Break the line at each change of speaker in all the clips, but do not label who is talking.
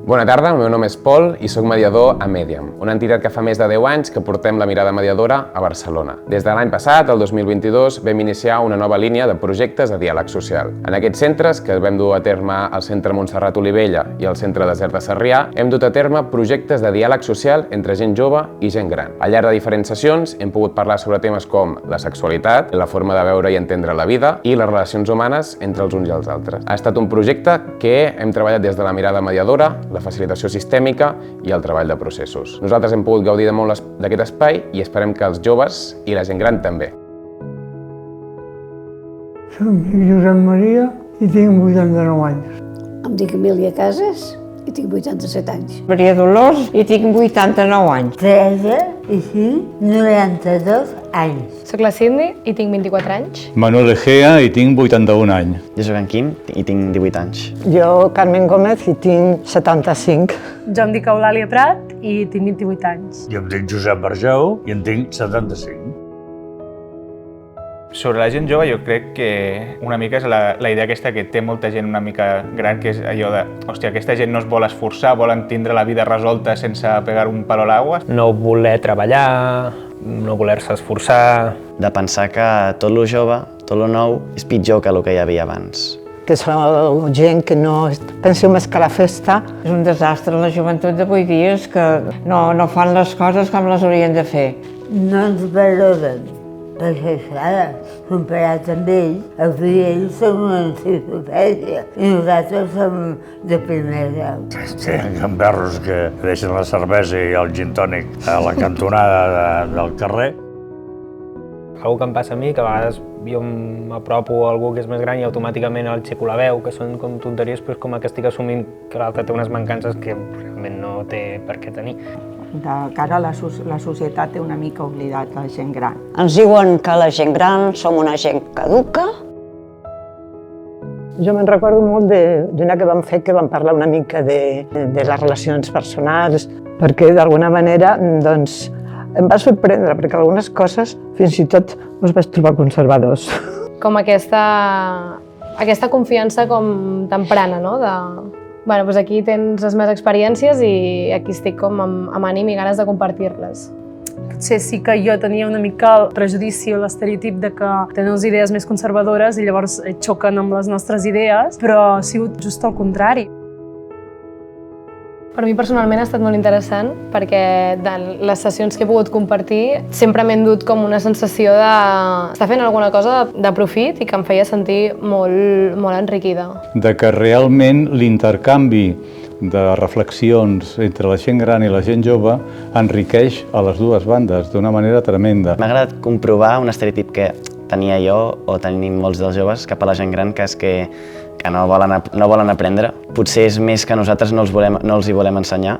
Bona tarda, el meu nom és Pol i soc mediador a Mediam, una entitat que fa més de 10 anys que portem la mirada mediadora a Barcelona. Des de l'any passat, el 2022, vam iniciar una nova línia de projectes de diàleg social. En aquests centres, que vam dur a terme al Centre Montserrat Olivella i al Centre Desert de Sarrià, hem dut a terme projectes de diàleg social entre gent jove i gent gran. Al llarg de diferents sessions hem pogut parlar sobre temes com la sexualitat, la forma de veure i entendre la vida i les relacions humanes entre els uns i els altres. Ha estat un projecte que hem treballat des de la mirada mediadora, la facilitació sistèmica i el treball de processos. Nosaltres hem pogut gaudir de molt d'aquest espai i esperem que els joves i la gent gran també.
Soc Josep Maria i tinc 89 anys.
Em dic Emília Casas i tinc 87 anys.
Maria Dolors i tinc 89 anys.
Teresa i tinc 92 anys.
Soc la Cindy i tinc 24 anys.
Manuel Egea i tinc 81 anys.
Jo soc en Quim i tinc 18 anys.
Jo, Carmen Gómez, i tinc 75.
Jo em dic Eulàlia Prat i tinc 28 anys.
Jo em dic Josep Barjau i en tinc 75.
Sobre la gent jove jo crec que una mica és la idea aquesta que té molta gent una mica gran, que és allò de, hòstia, aquesta gent no es vol esforçar, volen tindre la vida resolta sense pegar un palo a l'aigua.
No voler treballar, no voler-se esforçar.
De pensar que tot lo jove, tot lo nou, és pitjor que el que hi havia abans.
Que són gent que no pensa més que la festa. És un desastre la joventut d'avui dia, és que no fan les coses com les haurien de fer.
No ens valoren. Perquè, clar, comparat amb ells són una enciclopèdia i nosaltres som de primer grau.
Tenen gamberros que deixen la cervesa i el gin tònic a la cantonada del carrer.
Algo que em passa a mi, que a vegades jo m'apropo a algú que és més gran i automàticament aixeco la veu, que són com tonteries, però és com que estic assumint que l'altre té unes mancances que realment no té per què tenir.
De cara a la societat té una mica oblidat la gent gran.
Ens diuen que la gent gran som una gent caduca.
Jo me'n recordo molt d'una que vam fer, que vam parlar una mica de les relacions personals, perquè d'alguna manera doncs, em va sorprendre, perquè algunes coses fins i tot els vaig trobar conservadors.
Com aquesta confiança com temprana, no? Bueno, doncs aquí tens les meves experiències i aquí estic com amb ànim i ganes de compartir-les.
Potser sí que jo tenia una mica el prejudici o l'estereotip de que tenen les idees més conservadores i llavors xoquen amb les nostres idees, però ha sigut just el contrari.
Per mi personalment ha estat molt interessant perquè de les sessions que he pogut compartir sempre m'he endut com una sensació d'estar fent alguna cosa de profit i que em feia sentir molt enriquida.
De que realment l'intercanvi de reflexions entre la gent gran i la gent jove enriqueix a les dues bandes d'una manera tremenda.
M'ha agradat comprovar un estereotip que tenia jo o tenim molts dels joves cap a la gent gran, que és que no volen aprendre. Potser és més que nosaltres no els hi volem ensenyar.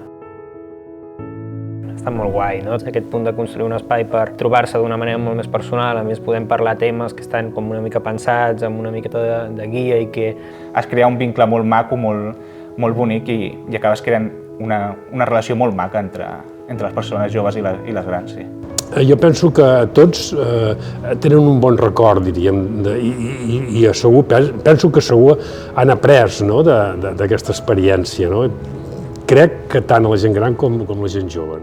Ha estat molt guai, no? Aquest punt de construir un espai per trobar-se d'una manera molt més personal, a més podem parlar temes que estan com una mica pensats, amb una miqueta de guia i que
Has creat un vincle molt maco, molt bonic i acabes creant una relació molt maca entre les persones joves i les grans. Sí.
Jo penso que tots tenen un bon record, diríem, i penso que segur han après d'aquesta experiència. Crec que tant la gent gran com la gent jove.